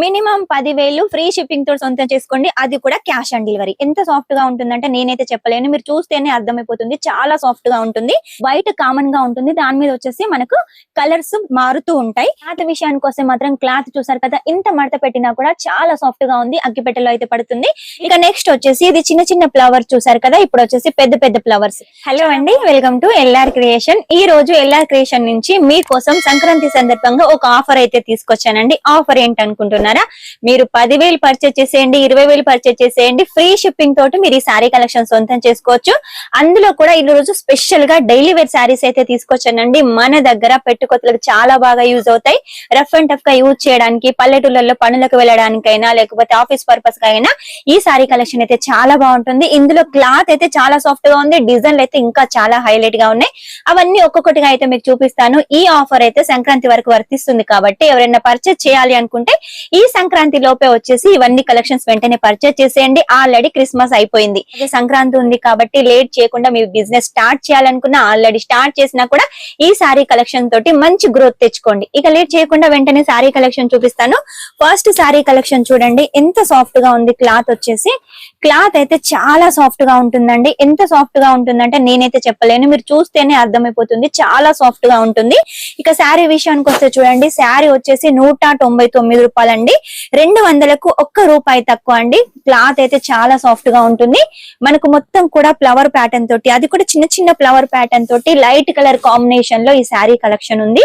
Minimum 10,000 free shipping తో సొంతం చేసుకోండి. అది కూడా క్యాష్ ఆన్ డెలివరీ. ఎంత సాఫ్ట్ గా ఉంటుందంటే నేనైతే చెప్పలేను, మీరు చూస్తేనే అర్థమైపోతుంది. చాలా సాఫ్ట్ గా ఉంటుంది. వైట్ కామన్ గా ఉంటుంది, దాని మీద వచ్చేసి మనకు కలర్స్ మారుతూ ఉంటాయి. క్లాత్ విషయానికి వస్తే మాత్రం క్లాత్ చూసారు కదా, ఇంత మడత పెట్టినా కూడా చాలా సాఫ్ట్ గా ఉంది. అగ్గిపెట్టెలో అయితే పడుతుంది. ఇక నెక్స్ట్ వచ్చేసి ఇది చిన్న చిన్న ఫ్లవర్స్ చూసారు కదా, ఇప్పుడు వచ్చేసి పెద్ద పెద్ద ఫ్లవర్స్. హలో అండి, వెల్కమ్ టు ఎల్ఆర్ క్రియేషన్. ఈ రోజు ఎల్ఆర్ క్రియేషన్ నుంచి మీకోసం సంక్రాంతి సందర్భంగా ఒక ఆఫర్ అయితే తీసుకొచ్చానండి. ఆఫర్ ఏంటనుకుంటున్నారు? మీరు 10,000 పర్చేజ్ చేసేయండి, 20,000 పర్చేజ్ చేసేయండి, ఫ్రీ షిప్పింగ్ తోటి మీరు ఈ శారీ కలెక్షన్ సొంతం చేసుకోవచ్చు. అందులో కూడా ఈ రోజు స్పెషల్ గా డైలీ వేర్ శారీస్ అయితే తీసుకొచ్చానండి. మన దగ్గర పెట్టుకోతలకు చాలా బాగా యూజ్ అవుతాయి. రఫ్ అండ్ టఫ్ గా యూజ్ చేయడానికి, పల్లెటూళ్ళలో పనులకు వెళ్ళడానికైనా లేకపోతే ఆఫీస్ పర్పస్ కైనా ఈ శారీ కలెక్షన్ అయితే చాలా బాగుంటుంది. ఇందులో క్లాత్ అయితే చాలా సాఫ్ట్ గా ఉంది, డిజైన్లు అయితే ఇంకా చాలా హైలైట్ గా ఉన్నాయి. అవన్నీ ఒక్కొక్కటిగా అయితే మీకు చూపిస్తాను. ఈ ఆఫర్ అయితే సంక్రాంతి వరకు వర్తిస్తుంది కాబట్టి ఎవరైనా పర్చేజ్ చేయాలి అనుకుంటే ఈ సంక్రాంతి లోపే వచ్చేసి ఇవన్నీ కలెక్షన్స్ వెంటనే పర్చేజ్ చేసేయండి. ఆల్రెడీ క్రిస్మస్ అయిపోయింది, సంక్రాంతి ఉంది కాబట్టి లేట్ చేయకుండా మీ బిజినెస్ స్టార్ట్ చేయాలనుకున్నా, ఆల్రెడీ స్టార్ట్ చేసినా కూడా ఈ శారీ కలెక్షన్ తోటి మంచి గ్రోత్ తెచ్చుకోండి. ఇక లేట్ చేయకుండా వెంటనే శారీ కలెక్షన్ చూపిస్తాను. ఫస్ట్ శారీ కలెక్షన్ చూడండి, ఎంత సాఫ్ట్ గా ఉంది. క్లాత్ వచ్చేసి క్లాత్ అయితే చాలా సాఫ్ట్ గా ఉంటుందండి. ఎంత సాఫ్ట్ గా ఉంటుందంటే నేనైతే చెప్పలేను, మీరు చూస్తేనే అర్థమైపోతుంది. చాలా సాఫ్ట్ గా ఉంటుంది. ఇక శారీ విషయానికి వస్తే చూడండి, శారీ వచ్చేసి 199 రూపాయలండి. 200కు ₹1 తక్కువ అండి. క్లాత్ అయితే చాలా సాఫ్ట్ గా ఉంటుంది. మనకు మొత్తం కూడా ఫ్లవర్ ప్యాటర్న్ తోటి, అది కూడా చిన్న చిన్న ఫ్లవర్ ప్యాటర్న్ తోటి లైట్ కలర్ కాంబినేషన్ లో ఈ శారీ కలెక్షన్ ఉంది.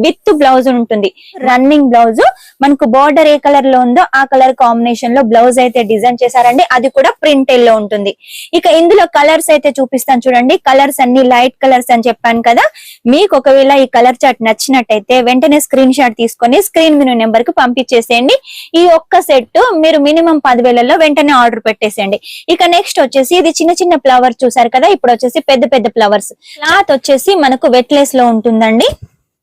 విత్ బ్లౌజ్ ఉంటుంది, రన్నింగ్ బ్లౌజ్. మనకు బార్డర్ ఏ కలర్ లో ఉందో ఆ కలర్ కాంబినేషన్ లో బ్లౌజ్ అయితే డిజైన్ చేశారండి. అది కూడా ప్రింటెడ్ లో ఉంటుంది. ఇక ఇందులో కలర్స్ అయితే చూపిస్తాను చూడండి. కలర్స్ అన్ని లైట్ కలర్స్ అని చెప్పాను కదా. మీకు ఒకవేళ ఈ కలర్ చార్ట్ నచ్చినట్టయితే వెంటనే స్క్రీన్ షాట్ తీసుకొని స్క్రీన్ మీద నెంబర్ కు పంపించేసేయండి. ఈ ఒక్క సెట్ మీరు మినిమం 10,000లో వెంటనే ఆర్డర్ పెట్టేసేయండి. ఇక నెక్స్ట్ వచ్చేసి ఇది చిన్న చిన్న ఫ్లవర్స్ చూసారు కదా, ఇప్పుడు వచ్చేసి పెద్ద పెద్ద ఫ్లవర్స్. క్లాత్ వచ్చేసి మనకు వెట్లెస్ లో ఉంటుందండి.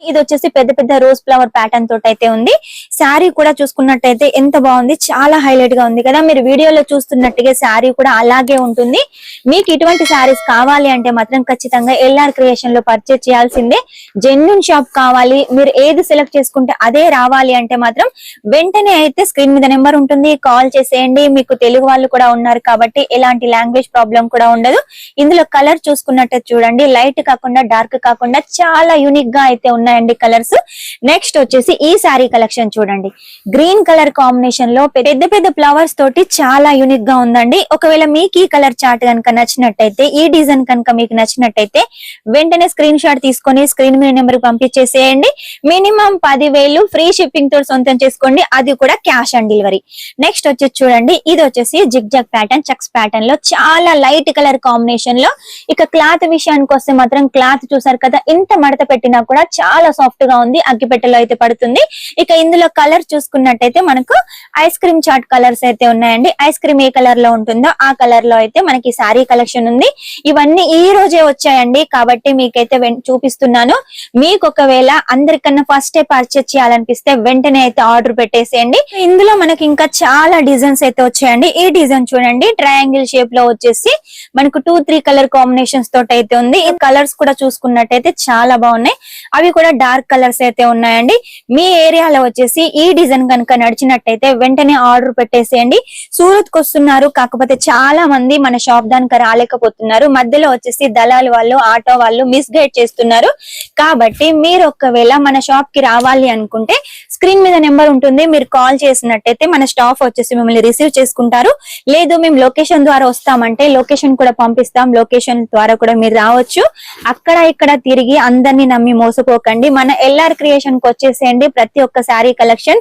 ఇది వచ్చేసి పెద్ద పెద్ద రోజ్ ఫ్లవర్ ప్యాటర్న్ తోటి అయితే ఉంది. శారీ కూడా చూసుకున్నట్టయితే ఎంత బాగుంది, చాలా హైలైట్ గా ఉంది కదా. మీరు వీడియోలో చూస్తున్నట్టుగా శారీ కూడా అలాగే ఉంటుంది. మీకు ఇటువంటి శారీస్ కావాలి అంటే మాత్రం ఖచ్చితంగా ఎల్ఆర్ క్రియేషన్ లో పర్చేజ్ చేయాల్సిందే. జెన్యూన్ షాప్ కావాలి, మీరు ఏది సెలెక్ట్ చేసుకుంటే అదే రావాలి అంటే మాత్రం వెంటనే అయితే స్క్రీన్ మీద నెంబర్ ఉంటుంది, కాల్ చేసేయండి. మీకు తెలుగు వాళ్ళు కూడా ఉన్నారు కాబట్టి ఎలాంటి లాంగ్వేజ్ ప్రాబ్లం కూడా ఉండదు. ఇందులో కలర్ చూసుకున్నట్టు చూడండి, లైట్ కాకుండా డార్క్ కాకుండా చాలా యూనిక్ గా అయితే ఉన్నాయండి కలర్స్. నెక్స్ట్ వచ్చేసి ఈ శారీ కలెక్షన్ చూడండి, గ్రీన్ కలర్ కాంబినేషన్ లో పెద్ద పెద్ద ఫ్లవర్స్ తోటి చాలా యూనిక్ గా ఉందండి. ఒకవేళ మీకు ఈ కలర్ చార్ట్ కనుక నచ్చినట్టయితే, ఈ డిజైన్ కనుక మీకు నచ్చినట్టయితే వెంటనే స్క్రీన్ షాట్ తీసుకొని స్క్రీన్ మీద నెంబర్ పంపించేసేయండి. మినిమం 10,000 ఫ్రీ షిప్పింగ్ తో సొంతం చేసుకోండి. అది కూడా క్యాష్ ఆన్ డెలివరీ. నెక్స్ట్ వచ్చేసి చూడండి, ఇది వచ్చేసి zig zag pattern, checks pattern లో చాలా లైట్ కలర్ కాంబినేషన్ లో. ఇక క్లాత్ విషయానికి వస్తే మాత్రం క్లాత్ చూసారు కదా, ఇంత మడత పెట్టినా కూడా చాలా సాఫ్ట్ గా ఉంది. అగ్గిపెట్టెలో అయితే పడుతుంది. ఇక ఇందులో కలర్ చూసుకున్నట్టయితే మనకు ఐస్ క్రీమ్ చాట్ కలర్స్ అయితే ఉన్నాయండి. ఐస్ క్రీమ్ ఏ కలర్ లో ఉంటుందో ఆ కలర్ లో అయితే మనకి శారీ కలెక్షన్ ఉంది. ఇవన్నీ ఈ రోజే వచ్చాయండి కాబట్టి మీకైతే చూపిస్తున్నాను. మీకు ఒకవేళ అందరికన్నా ఫస్ట్ పర్చేజ్ చేయాలనిపిస్తే వెంటనే అయితే ఆర్డర్ పెట్టేసేయండి. ఇందులో మనకి ఇంకా చాలా డిజైన్స్ అయితే వచ్చాయండి. ఈ డిజైన్ చూడండి, ట్రయాంగిల్ షేప్ లో వచ్చేసి మనకు 2-3 కలర్ కాంబినేషన్స్ తోటి అయితే ఉంది. ఈ కలర్స్ కూడా చూసుకున్నట్టయితే చాలా బాగున్నాయి. అవి కూడా డార్క్ కలర్స్ అయితే ఉన్నాయండి. మీ ఏరియాలో వచ్చేసి ఈ డిజైన్ కనుక నడిచినట్టయితే వెంటనే ఆర్డర్ పెట్టేసేయండి. సూరత్ కు వస్తున్నారు, కాకపోతే చాలా మంది మన షాప్ దానికి రాలేకపోతున్నారు. మధ్యలో వచ్చేసి దళాలు వాళ్ళు, ఆటో వాళ్ళు మిస్గైడ్ చేస్తున్నారు. కాబట్టి మీరు ఒకవేళ మన షాప్ కి రావాలి అనుకుంటే స్క్రీన్ మీద నెంబర్ ఉంటుంది, మీరు కాల్ చేసినట్టయితే మన స్టాఫ్ వచ్చేసి మిమ్మల్ని రిసీవ్ చేసుకుంటారు. లేదు మేము లొకేషన్ ద్వారా వస్తామంటే లొకేషన్ కూడా పంపిస్తాం, లొకేషన్ ద్వారా కూడా మీరు రావచ్చు. అక్కడ ఇక్కడ తిరిగి అందరినీ నమ్మి మోసపోకండి. మన ఎల్ఆర్ క్రియేషన్ కి వచ్చేసేయండి. ప్రతి ఒక్క శారీ కలెక్షన్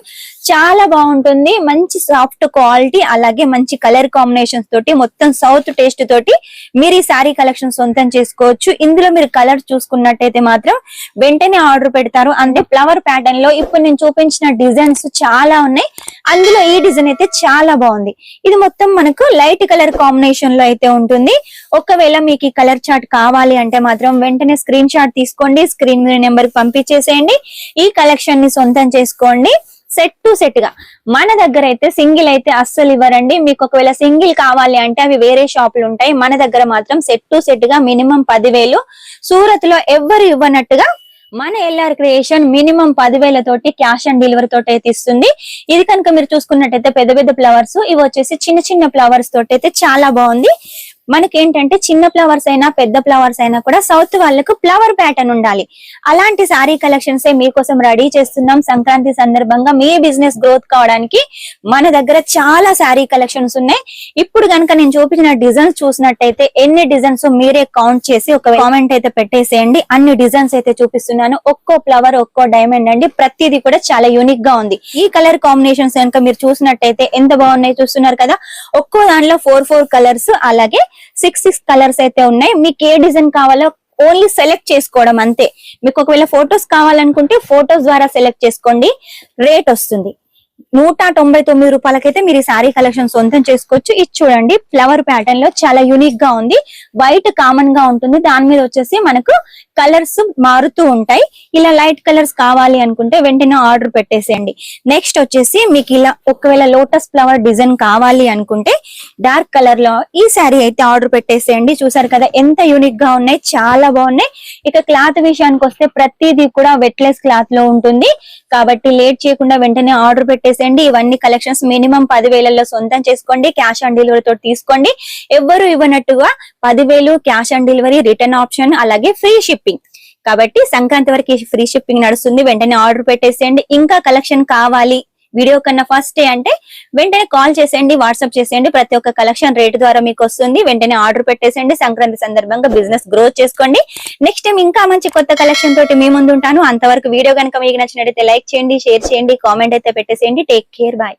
చాలా బాగుంటుంది. మంచి సాఫ్ట్ క్వాలిటీ, అలాగే మంచి కలర్ కాంబినేషన్స్ తోటి, మొత్తం సౌత్ టేస్ట్ తోటి మీరు ఈ శారీ కలెక్షన్ సొంతం చేసుకోవచ్చు. ఇందులో మీరు కలర్ చూసుకున్నట్టయితే మాత్రం వెంటనే ఆర్డర్ పెడతారు. అంటే ఫ్లవర్ ప్యాటర్న్ లో ఇప్పుడు నేను చూపించిన డిజైన్స్ చాలా ఉన్నాయి. అందులో ఈ డిజైన్ అయితే చాలా బాగుంది. ఇది మొత్తం మనకు లైట్ కలర్ కాంబినేషన్ లో అయితే ఉంటుంది. ఒకవేళ మీకు ఈ కలర్ చార్ట్ కావాలి అంటే మాత్రం వెంటనే స్క్రీన్ షాట్ తీసుకోండి, స్క్రీన్ మీద నెంబర్ పంపించేసేయండి. ఈ కలెక్షన్ ని సొంతం చేసుకోండి. సెట్ టు సెట్ గా మన దగ్గర అయితే సింగిల్ అయితే అస్సలు ఇవ్వరండి. మీకు ఒకవేళ సింగిల్ కావాలి అంటే అవి వేరే షాపులు ఉంటాయి. మన దగ్గర మాత్రం సెట్ టు సెట్ గా మినిమం 10,000. సూరత్ లో ఎవ్వరు ఇవ్వనట్టుగా మన ఎల్ఆర్ క్రియేషన్ మినిమం 10,000 తోటి క్యాష్ ఆన్ డెలివరీ తోటి అయితే ఇస్తుంది. ఇది కనుక మీరు చూసుకున్నట్టయితే పెద్ద పెద్ద ఫ్లవర్స్, ఇవి వచ్చేసి చిన్న చిన్న ఫ్లవర్స్ తోటి అయితే చాలా బాగుంది. మనకేంటంటే చిన్న ఫ్లవర్స్ అయినా పెద్ద ఫ్లవర్స్ అయినా కూడా సౌత్ వాళ్ళకు ఫ్లవర్ ప్యాటర్న్ ఉండాలి. అలాంటి సారీ కలెక్షన్స్ మీకోసం రెడీ చేస్తున్నాం. సంక్రాంతి సందర్భంగా మీ బిజినెస్ గ్రోత్ కావడానికి మన దగ్గర చాలా సారీ కలెక్షన్స్ ఉన్నాయి. ఇప్పుడు కనుక నేను చూపించిన డిజైన్స్ చూసినట్టయితే ఎన్ని డిజైన్స్ మీరే కౌంట్ చేసి ఒక కామెంట్ అయితే పెట్టేసేయండి. అన్ని డిజైన్స్ అయితే చూపిస్తున్నాను. ఒక్కో ఫ్లవర్ ఒక్కో డైమండ్ అండి, ప్రతిదీ కూడా చాలా యూనిక్ గా ఉంది. ఈ కలర్ కాంబినేషన్స్ కనుక మీరు చూసినట్టయితే ఎంత బాగున్నాయి చూస్తున్నారు కదా. ఒక్కో దాంట్లో 4 కలర్స్, అలాగే 6 కలర్స్ అయితే ఉన్నాయి. మీకు ఏ డిజైన్ కావాలో ఓన్లీ సెలెక్ట్ చేసుకోవడం అంతే. మీకు ఒకవేళ ఫొటోస్ కావాలనుకుంటే ఫొటోస్ ద్వారా సెలెక్ట్ చేసుకోండి. రేట్ వస్తుంది 199 రూపాయలకైతే మీరు ఈ సారీ కలెక్షన్ సొంతం చేసుకోవచ్చు. ఇది చూడండి, ఫ్లవర్ ప్యాటర్న్ లో చాలా యూనిక్ గా ఉంది. వైట్ కామన్ గా ఉంటుంది, దాని మీద వచ్చేసి మనకు కలర్స్ మారుతూ ఉంటాయి. ఇలా లైట్ కలర్స్ కావాలి అనుకుంటే వెంటనే ఆర్డర్ పెట్టేసేయండి. నెక్స్ట్ వచ్చేసి మీకు ఇలా ఒకవేళ లోటస్ ఫ్లవర్ డిజైన్ కావాలి అనుకుంటే డార్క్ కలర్ లో ఈ సారీ అయితే ఆర్డర్ పెట్టేసేయండి. చూసారు కదా ఎంత యూనిక్ గా ఉన్నాయి, చాలా బాగున్నాయి. ఇక క్లాత్ విషయానికి వస్తే ప్రతిదీ కూడా వెట్లెస్ క్లాత్ లో ఉంటుంది. కాబట్టి లేట్ చేయకుండా వెంటనే ఆర్డర్ పెట్టేసేయండి. ఇవన్నీ కలెక్షన్స్ మినిమం 10,000లో సొంతం చేసుకోండి. క్యాష్ ఆన్ డెలివరీ తోటి తీసుకోండి. ఎవ్వరు ఇవ్వనట్టుగా 10,000 cash on delivery, return option, అలాగే ఫ్రీ షిప్పింగ్. కాబట్టి సంక్రాంతి వరకు ఫ్రీ షిప్పింగ్ నడుస్తుంది. వెంటనే ఆర్డర్ పెట్టేసేయండి. ఇంకా కలెక్షన్ కావాలి వీడియో కన్నా ఫస్ట్ డే అంటే వెంటనే కాల్ చేసేయండి, వాట్సాప్ చేసేయండి. ప్రతి ఒక్క కలెక్షన్ రేట్ ద్వారా మీకు వస్తుంది. వెంటనే ఆర్డర్ పెట్టేసేయండి. సంక్రాంతి సందర్భంగా బిజినెస్ గ్రోత్ చేసుకోండి. నెక్స్ట్ టైం ఇంకా మంచి కొత్త కలెక్షన్ తోటి మీ ముందు ఉంటాను. అంతవరకు వీడియో కనుక మీకు నచ్చినట్లయితే లైక్ చేయండి, షేర్ చేయండి, కామెంట్ అయితే పెట్టేసేయండి. Take care, bye.